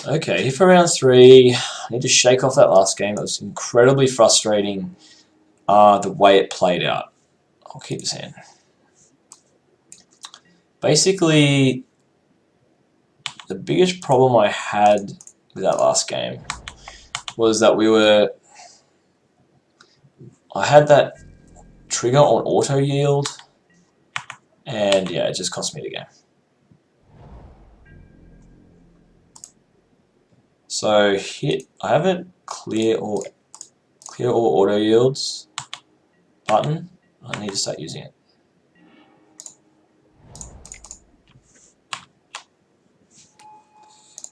Okay, here for round 3. I need to shake off that last game. It was incredibly frustrating the way it played out. I'll keep this in. Basically, the biggest problem I had with that last game was that I had that trigger on auto yield, and yeah, it just cost me the game. So I have a clear all auto yields button. I need to start using it.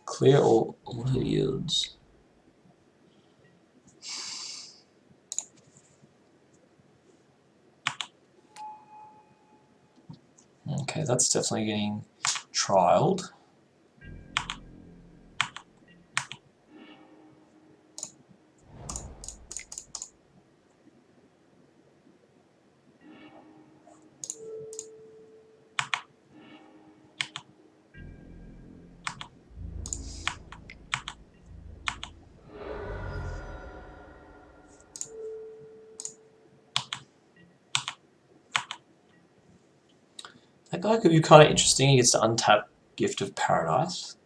Clear all auto yields. Okay, that's definitely getting trialed. That guy could be kind of interesting. He gets to untap Gift of Paradise.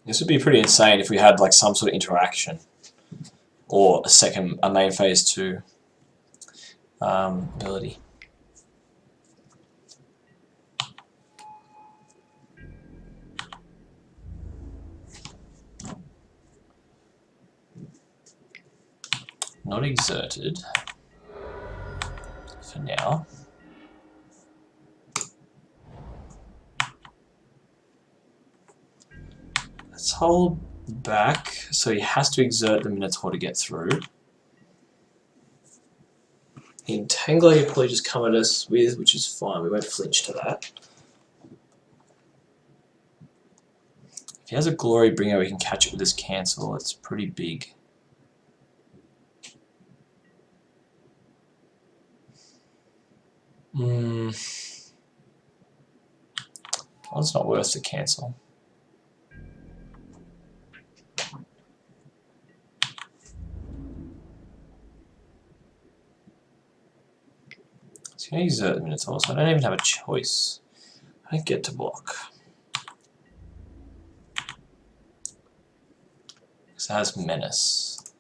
This would be pretty insane if we had like some sort of interaction or a main phase 2 ability. Not exerted for now. Let's hold back, so he has to exert the Minotaur to get through. The Entangler he'll probably just come at us with, which is fine, we won't flinch to that. If he has a Glory Bringer, we can catch it with this cancel. It's pretty big. Well, it's not worth to cancel. It's going to exert the Minotaur, so I don't even have a choice. I don't get to block. Because it has Menace.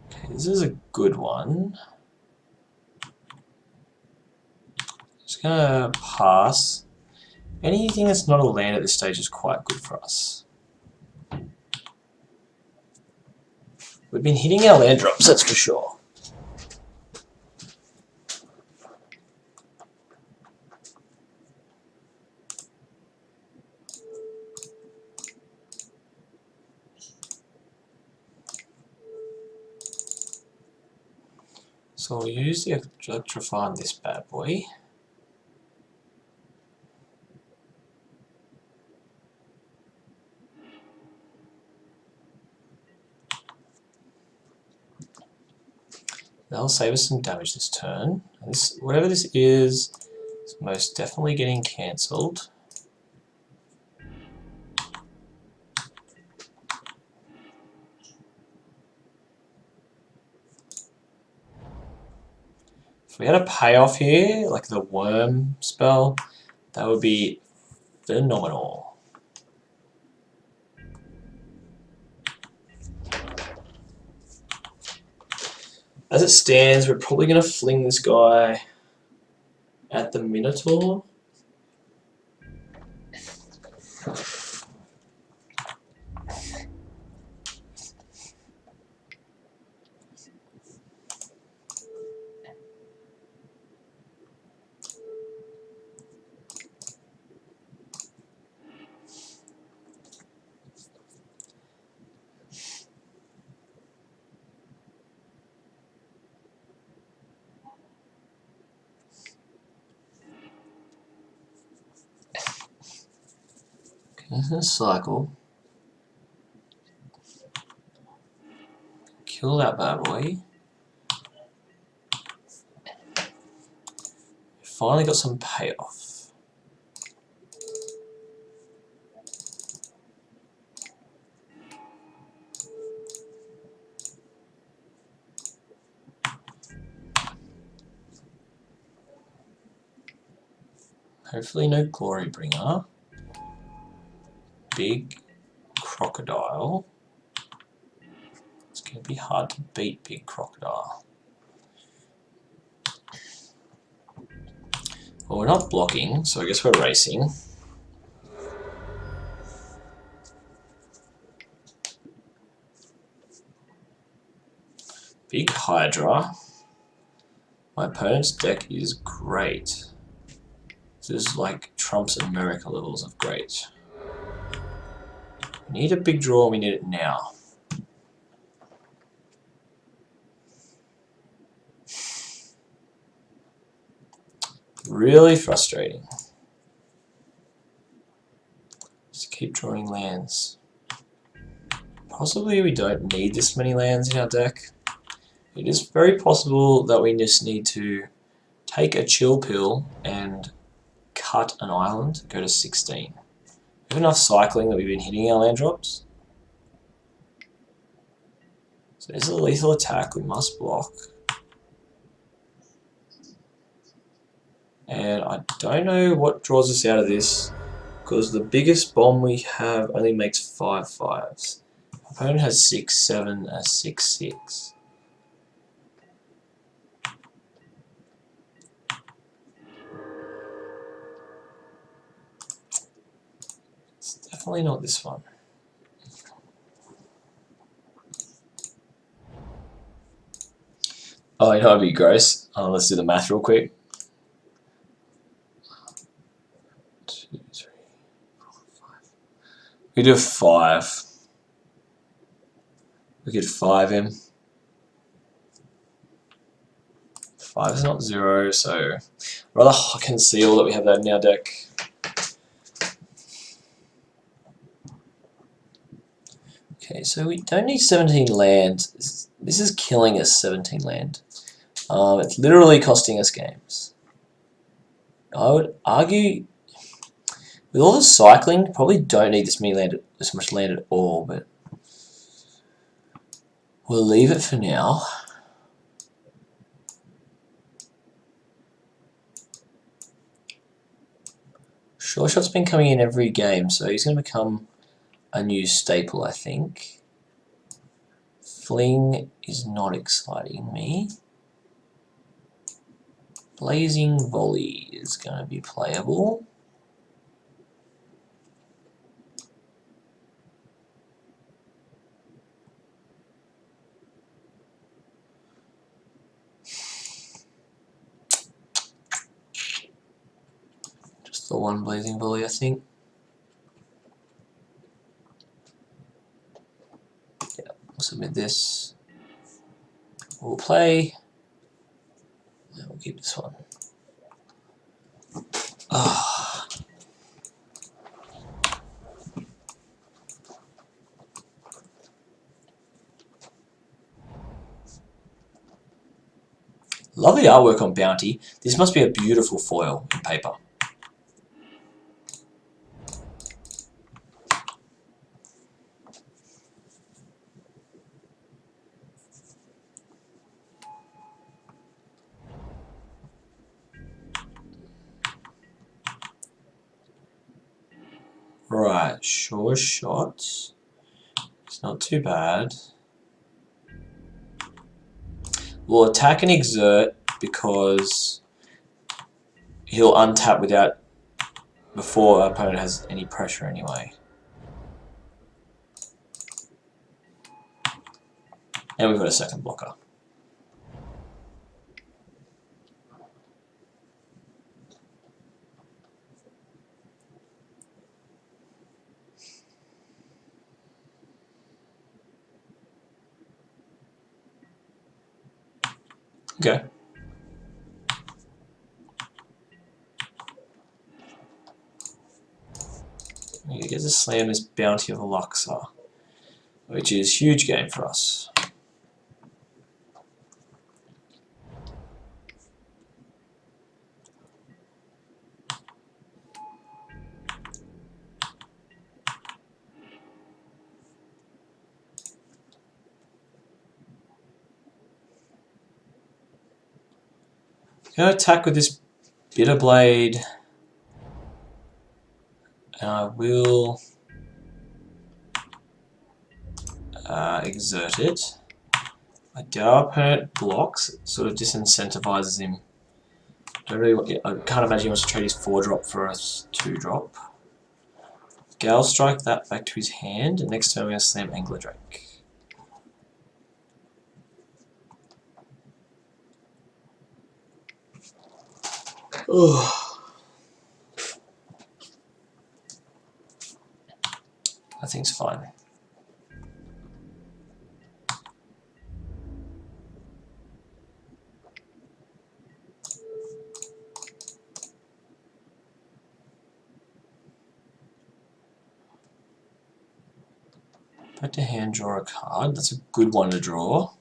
Okay, this is a good one. Just going to pass. Anything that's not a land at this stage is quite good for us. We've been hitting our land drops, that's for sure. So we'll use the Electrify on this bad boy. That'll save us some damage this turn. Whatever this is most definitely getting cancelled. If we had a payoff here, like the worm spell, that would be phenomenal. As it stands, we're probably going to fling this guy at the Minotaur. This is a cycle. Kill that bad boy. Finally got some payoff. Hopefully no glory bringer. Big crocodile. It's going to be hard to beat big crocodile. Well, we're not blocking, so I guess we're racing. Big Hydra. My opponent's deck is great. This is like Trump's America levels of great. We need a big draw, we need it now. Really frustrating. Just keep drawing lands. Possibly we don't need this many lands in our deck. It is very possible that we just need to take a chill pill and cut an island, go to 16. We have enough cycling that we've been hitting our land drops. So this is a lethal attack, we must block. And I don't know what draws us out of this, because the biggest bomb we have only makes 5 5s. Opponent has 6 7, a 6 6. It's definitely not this one. Oh, you know it'd be gross. Let's do the math real quick. 2, 3, 4, 5. We do a 5. We could 5 him. 5 is not 0, so rather conceal that we have that in our deck. Okay, so we don't need 17 land. This is killing us, 17 land. It's literally costing us games. I would argue, with all the cycling, probably don't need this much land at all, but we'll leave it for now. Sure Shot's been coming in every game, so he's going to become a new staple, I think. Fling is not exciting me. Blazing Volley is going to be playable. Just the one Blazing Volley, I think. Yeah, we'll submit this. We'll play. And we'll keep this one. Ah. Lovely artwork on Bounty. This must be a beautiful foil in paper. Right, Sure Shot. It's not too bad. We'll attack and exert because he'll untap before our opponent has any pressure anyway. And we've got a second blocker. Okay. You get to slam this Bounty of Luxor, which is huge game for us. Gonna attack with this Bitter Blade, and I will exert it. My Dow opponent blocks, it sort of disincentivizes him. I can't imagine he wants to trade his 4-drop for a 2-drop. Gale Strike that back to his hand, and next turn we're going to slam Angler Drake. Ugh. That thing's fine. Back to hand, draw a card. That's a good one to draw.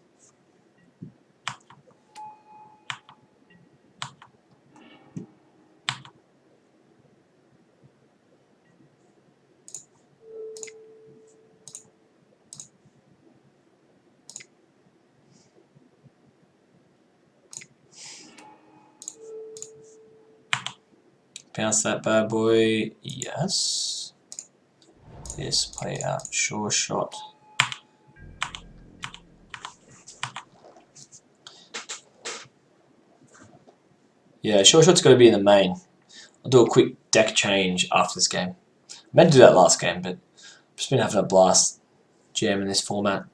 Bounce that bad boy. Yes. Yes, play out. Sure shot. Yeah, sure shot's got to be in the main. I'll do a quick deck change after this game. I meant to do that last game, but I've just been having a blast jamming this format.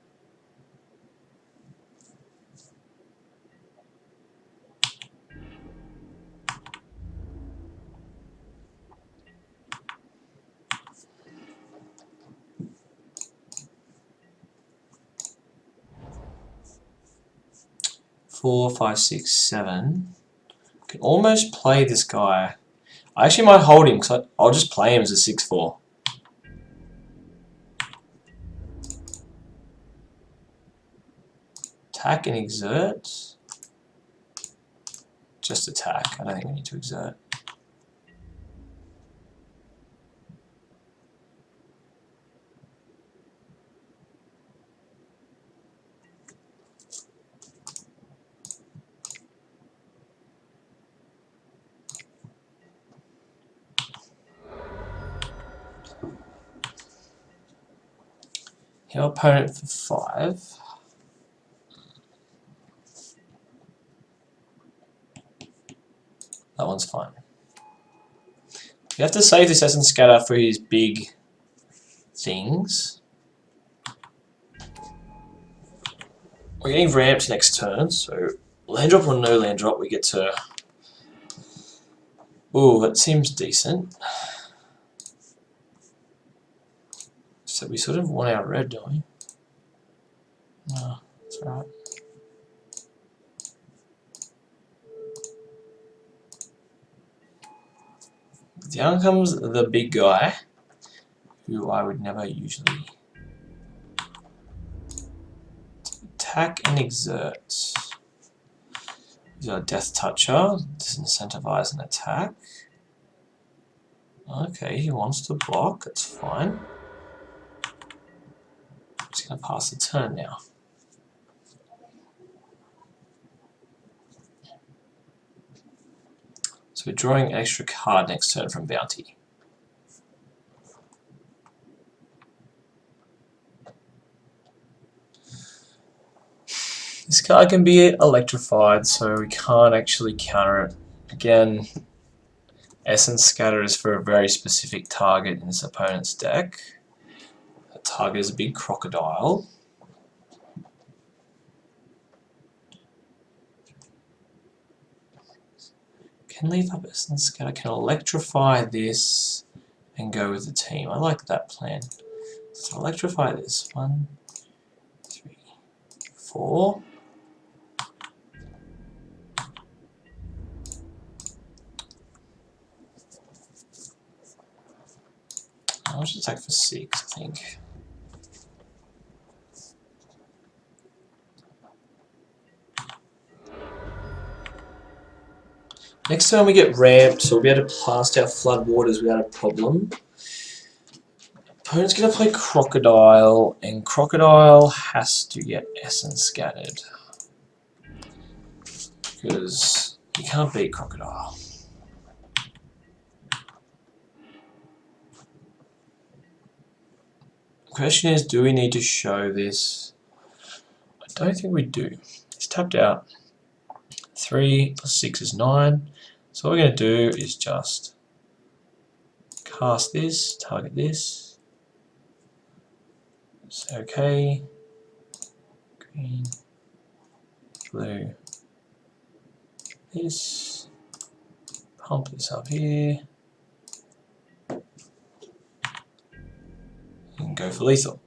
Four, five, six, seven. Can almost play this guy. I actually might hold him because I'll just play him as a 6-4. Attack and exert. Just attack. I don't think we need to exert. Your opponent for 5. That one's fine. You have to save this Essence Scatter for his big things. We're getting ramped next turn, so land drop or no land drop, we get to... Ooh, that seems decent. So we sort of want our red, don't we? No, that's alright. Down comes the big guy, who I would never usually attack and exert. He's got a Death Toucher, disincentivize an attack. Okay, he wants to block, that's fine. Just going to pass the turn now. So we're drawing an extra card next turn from Bounty. This card can be electrified, so we can't actually counter it. Again, Essence Scatter is for a very specific target in this opponent's deck. The target is a big crocodile. Can leave up Essence Scatter, can electrify this and go with the team. I like that plan. So electrify this. 1, 3, 4. should attack for 6, I think. Next time we get ramped, so we'll be able to blast our floodwaters without a problem. Opponent's going to play Crocodile, and Crocodile has to get Essence Scattered. Because you can't beat Crocodile. The question is, do we need to show this? I don't think we do. It's tapped out. 3 plus 6 is 9. So what we're going to do is just cast this, target this. Say okay. Green, blue, this. Pump this up here. And go for lethal.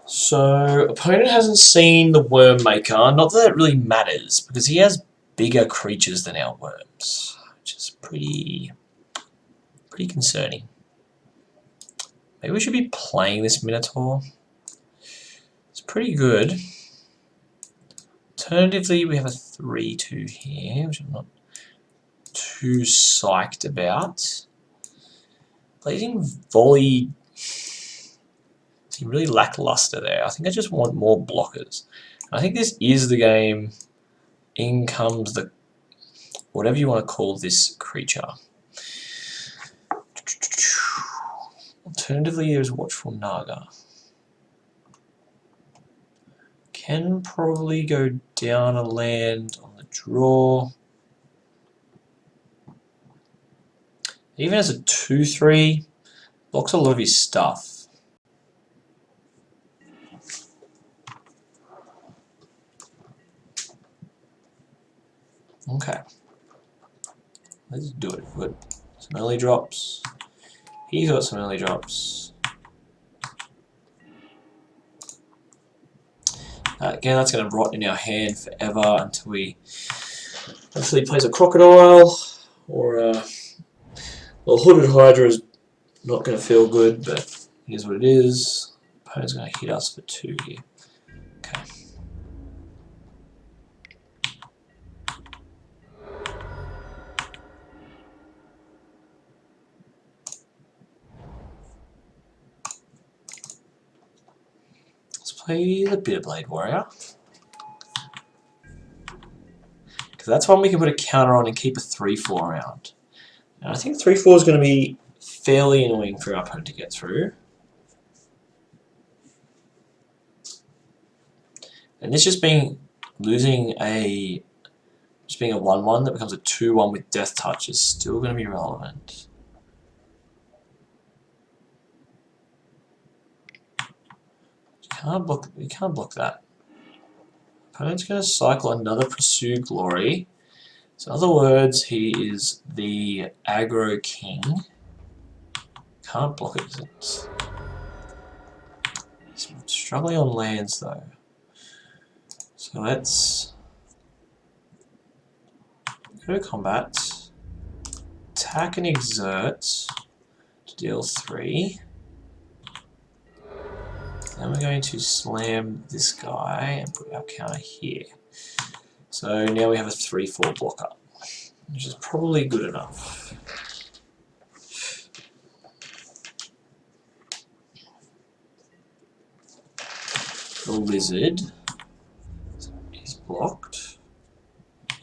So, opponent hasn't seen the Worm Maker. Not that it really matters, because he has bigger creatures than our worms, which is pretty concerning. Maybe we should be playing this Minotaur. It's pretty good. Alternatively, we have a 3/2 here, which I'm not too psyched about. Blazing Volley seemed really lackluster there. I think I just want more blockers. I think this is the game. In comes the whatever you want to call this creature. Alternatively, there's Watchful Naga. Can probably go down a land on the draw. Even as a 2/3, blocks a lot of his stuff. Okay. Let's do it. Good. Some early drops. He's got some early drops. Again, that's going to rot in our hand forever until he hopefully plays a Crocodile or a Hooded Hydra is not going to feel good, but here's what it is. Opponent's going to hit us for 2 here. Okay. Play the Bitterblade Warrior. Because that's one we can put a counter on and keep a 3/4 around. And I think 3/4 is going to be fairly annoying for our opponent to get through. And this just being losing a 1/1 that becomes a 2/1 with Death Touch is still going to be relevant. You can't block that. Opponent's going to cycle another Pursue Glory. So in other words, he is the aggro king. Can't block it. He's struggling on lands though. So let's go to combat. Attack and exert to deal 3. Then we're going to slam this guy and put our counter here. So now we have a 3/4 blocker, which is probably good enough. The lizard is blocked.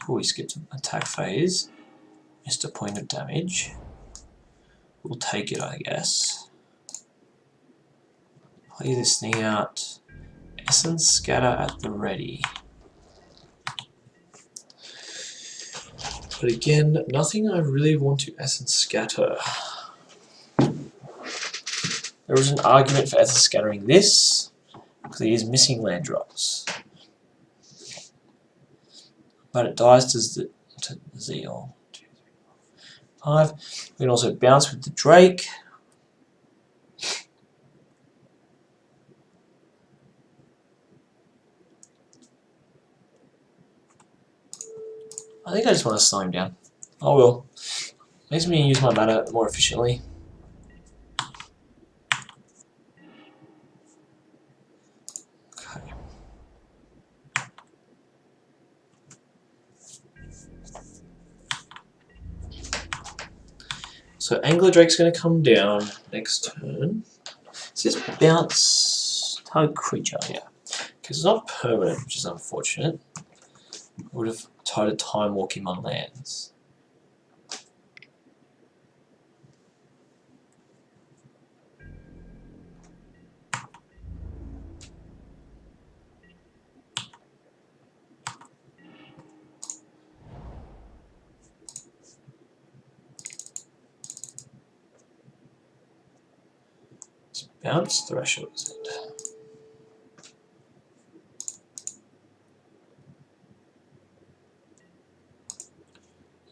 Oh, he skipped an attack phase. Missed a point of damage. We'll take it, I guess. Play this thing out. Essence Scatter at the ready. But again, nothing I really want to Essence Scatter. There is an argument for Essence Scattering this, because he is missing land drops. But it dies to Zeal. 2, 3, 4, 5. We can also bounce with the Drake. I think I just want to slow him down. I will. Makes me use my mana more efficiently. So Angler Drake's going to come down next turn. Is this bounce target creature? Yeah. Because it's not permanent, which is unfortunate. I would have tried to time walk him on lands. It's bounce threshold, is it?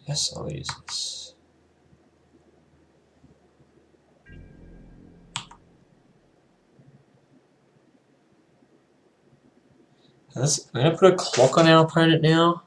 Yes, I'll use this. I'm going to put a clock on our opponent now.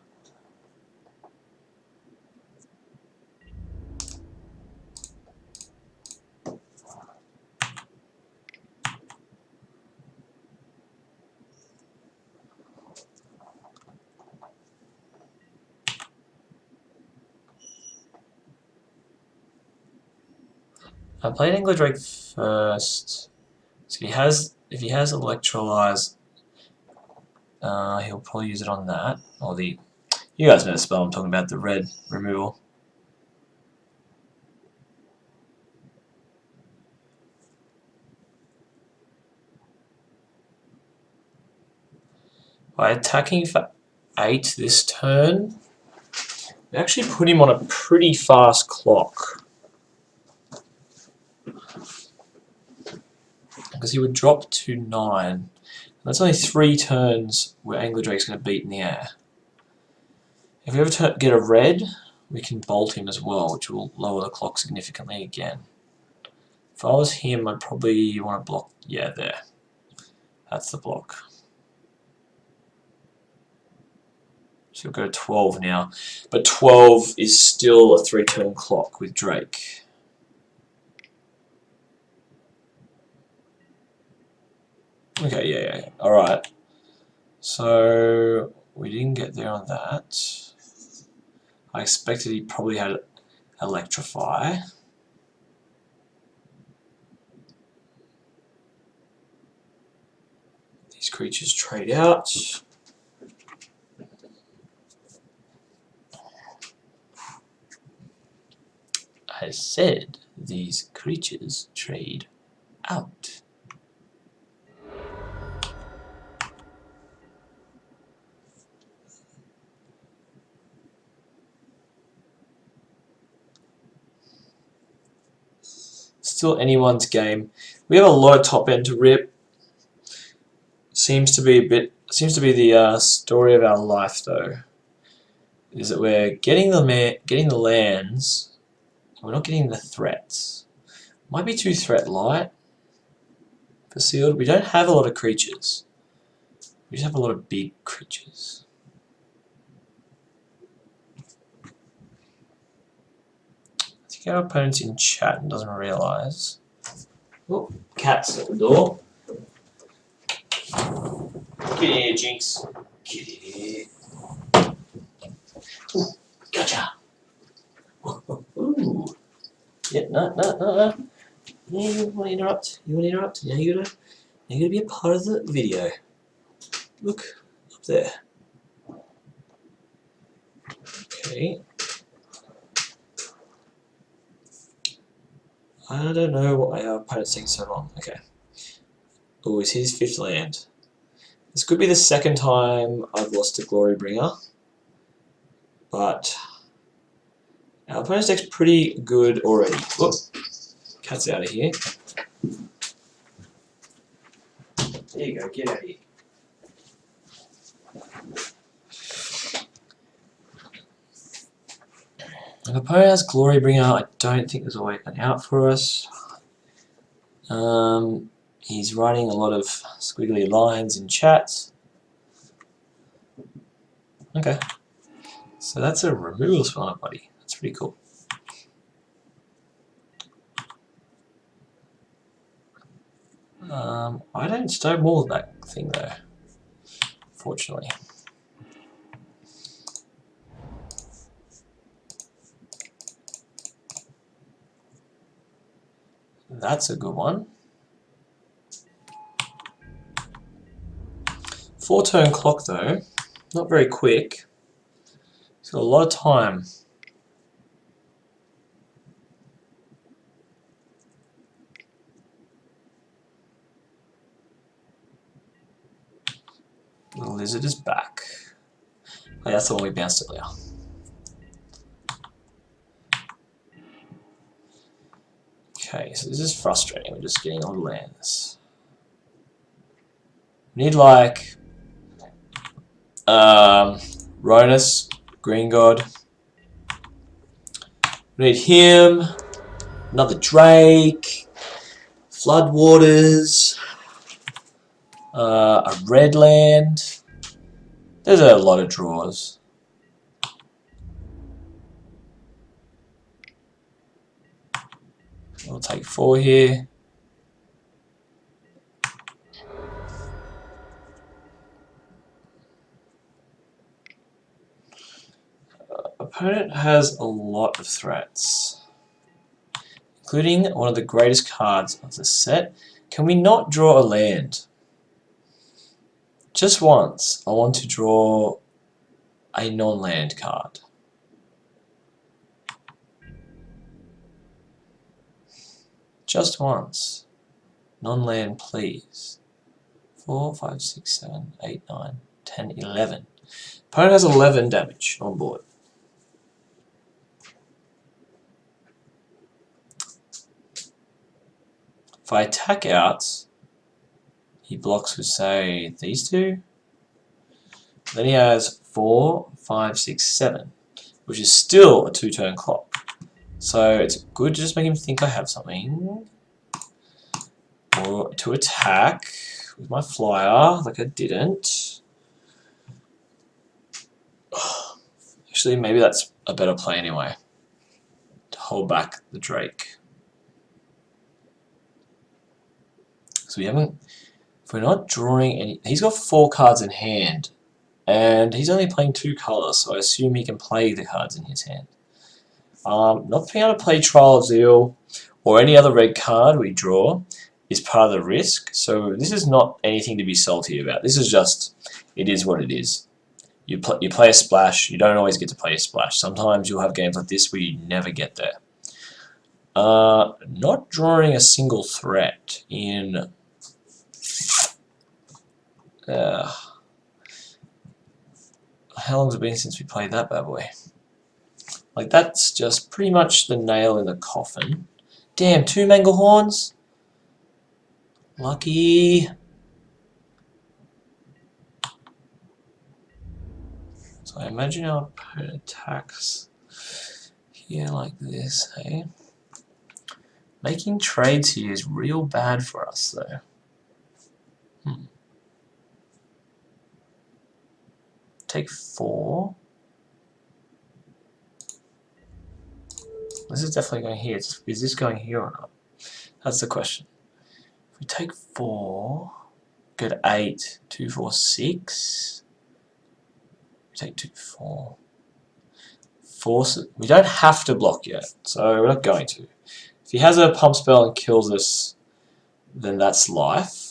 I played Angler Drake first. So if he has Electrolyze, he'll probably use it on that. Or you guys know the spell I'm talking about, the red removal. By attacking for 8 this turn, we actually put him on a pretty fast clock. Because he would drop to 9. That's only 3 turns where Angler Drake's going to beat in the air. If we ever get a red, we can bolt him as well, which will lower the clock significantly again. If I was him, I'd probably want to block. Yeah, there. That's the block. So we'll go to 12 now. But 12 is still a 3-turn clock with Drake. Okay, yeah. Alright. So we didn't get there on that. I expected he probably had Electrify. These creatures trade out. I said these creatures trade out. Still anyone's game. We have a lot of top end to rip. Seems to be the story of our life though. Is that we're getting the lands, we're not getting the threats. Might be too threat light for sealed. We don't have a lot of creatures. We just have a lot of big creatures. I think our opponent's in chat and doesn't realise. Oh, cat's at the door. Get in here, Jinx. Get in here. Ooh, gotcha. Ooh. Yeah, no. You want to interrupt? Now you're gonna be a part of the video. Look up there. Okay. I don't know why our opponent's taking so long. Okay. Oh, it's his 5th land. This could be the 2nd time I've lost to Glorybringer, but our opponent's deck's pretty good already. Whoop. Cat's out of here. There you go, get out of here. If the opponent has Glorybringer, I don't think there's a way out for us. He's writing a lot of squiggly lines in chat. Okay. So that's a removal spell on a buddy. That's pretty cool. I don't stonewall that thing though, fortunately. That's a good one. 4-turn clock though, not very quick. He's got a lot of time. The lizard is back. Oh, that's the one we bounced earlier. Okay, so this is frustrating. We're just getting on lands. We need like Ronus, Green God. We need him. Another Drake. Floodwaters. A red land. There's a lot of draws. We'll take 4 here. Opponent has a lot of threats, including one of the greatest cards of the set. Can we not draw a land? Just once, I want to draw a non-land card. Just once. Non-land, please. 4, 5, 6, 7, 8, 9, 10, 11. Opponent has 11 damage on board. If I attack out, he blocks with, say, these two. Then he has 4, 5, 6, 7, which is still a 2-turn clock. So it's good to just make him think I have something. Or to attack with my flyer, like I didn't. Actually, maybe that's a better play anyway. To hold back the Drake. So we haven't... If we're not drawing any... He's got 4 cards in hand. And he's only playing 2 colors, so I assume he can play the cards in his hand. Not being able to play Trial of Zeal or any other red card we draw is part of the risk. So this is not anything to be salty about. This is just, it is what it is. You play a splash, you don't always get to play a splash. Sometimes you'll have games like this where you never get there. Not drawing a single threat in... how long has it been since we played that bad boy? Like, that's just pretty much the nail in the coffin. Damn, 2 Manglehorns? Lucky. So I imagine our opponent attacks here like this, hey? Making trades here is real bad for us, though. Take 4. This is definitely going here. Is this going here or not? That's the question. If we take 4, get 8, 2, 4, 6. We take 2, 4. Force. We don't have to block yet, so we're not going to. If he has a pump spell and kills us, then that's life.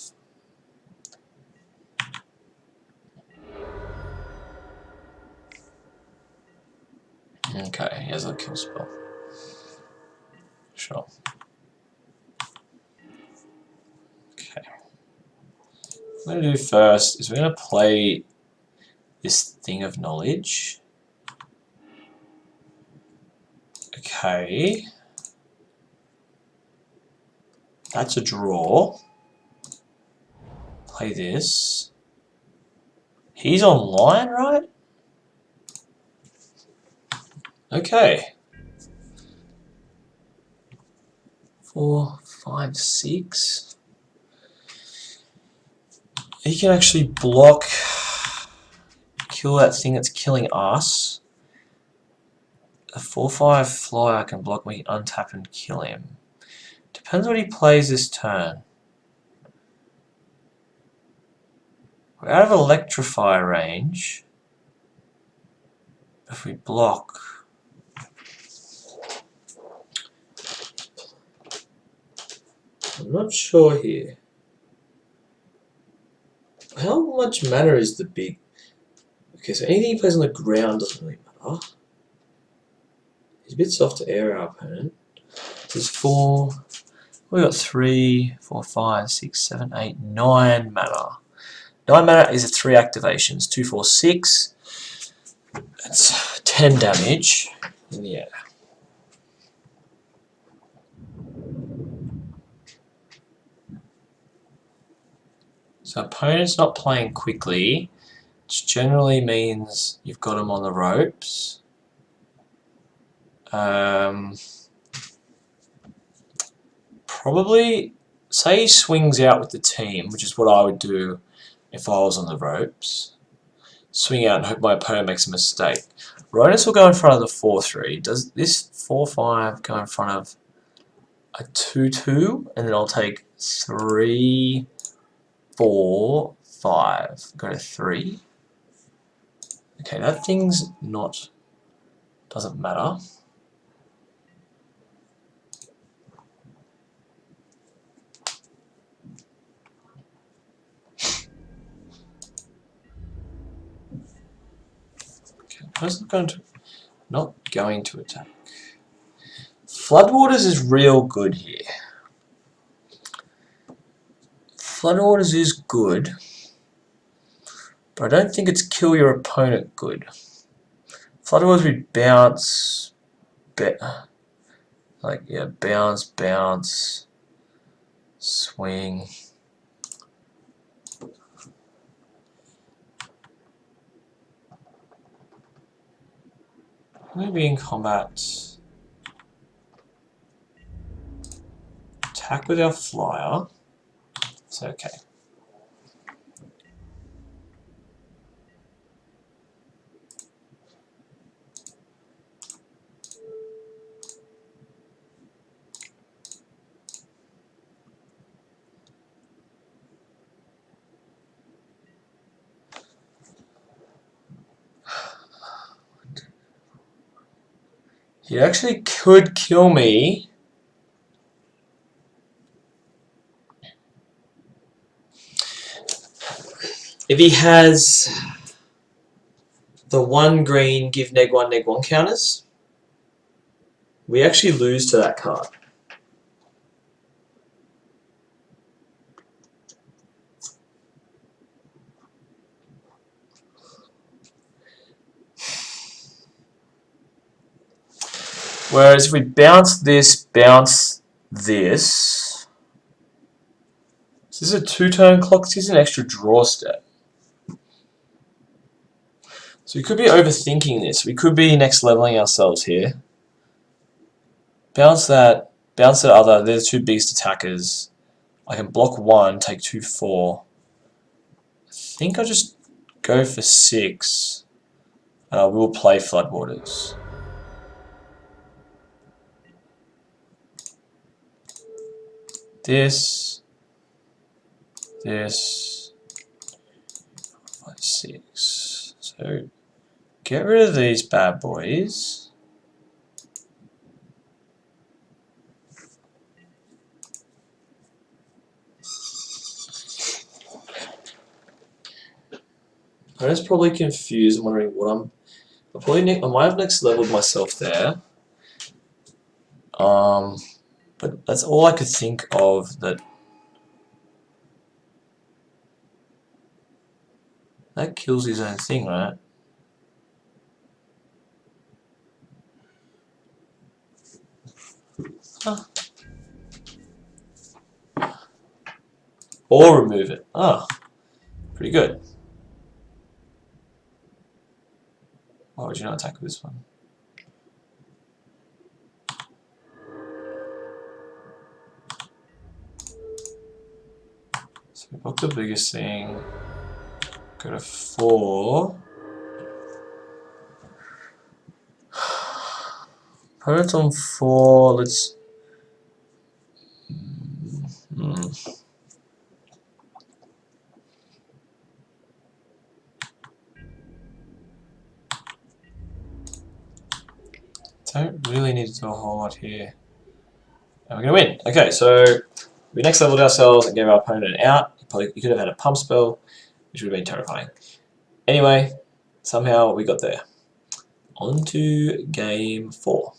Okay, he has a kill spell. Sure. Okay. What I'm going to do first is we're going to play this Thing of Knowledge. Okay. That's a draw. Play this. He's online, right? Okay. 4, 5, 6. He can actually block, kill that thing that's killing us. A 4/5 flyer can block me, untap and kill him. Depends what he plays this turn. We're out of electrify range. If we block, I'm not sure here. How much mana is the big? Okay, so anything he plays on the ground doesn't really matter. He's a bit soft to air our opponent. This is 4. We got 3, 4, 5, 6, 7, 8, 9 mana. 9 mana is 3 activations. 2, 4, 6. That's 10 damage in the air. So opponent's not playing quickly, which generally means you've got them on the ropes. Probably, say he swings out with the team, which is what I would do if I was on the ropes. Swing out and hope my opponent makes a mistake. Ronus will go in front of the 4-3. Does this 4-5 go in front of a 2-2? And then I'll take 3, 4, 5. Go to 3. Okay, that thing's not... doesn't matter. Okay, not going to attack. Floodwaters is real good here. Floodwaters is good, but I don't think it's kill your opponent good. Floodwaters we bounce, bounce, swing. Maybe in combat, attack with our flyer. It's okay. He actually could kill me. If he has the 1 green give -1/-1 counters, we actually lose to that card. Whereas if we bounce this, this is a 2-turn clock, this is an extra draw step. So we could be overthinking this. We could be next leveling ourselves here. Bounce that other, they're the 2 biggest attackers. I can block 1, take 2, 4. I think I'll just go for 6. And I will play Floodwaters. This, 5, 6. So get rid of these bad boys. I'm just probably confused and wondering what I might have next leveled myself there. But that's all I could think of that kills his own thing, right? Huh. Or remove it. Ah, pretty good. Why would you not attack with this one? So we got the biggest thing. Go to 4. Opponent's on 4. Let's. Don't really need to do a whole lot here. And we're going to win. Okay, so We next leveled ourselves and gave our opponent an out. He could have had a pump spell, which would have been terrifying. Anyway, somehow we got there. On to game 4.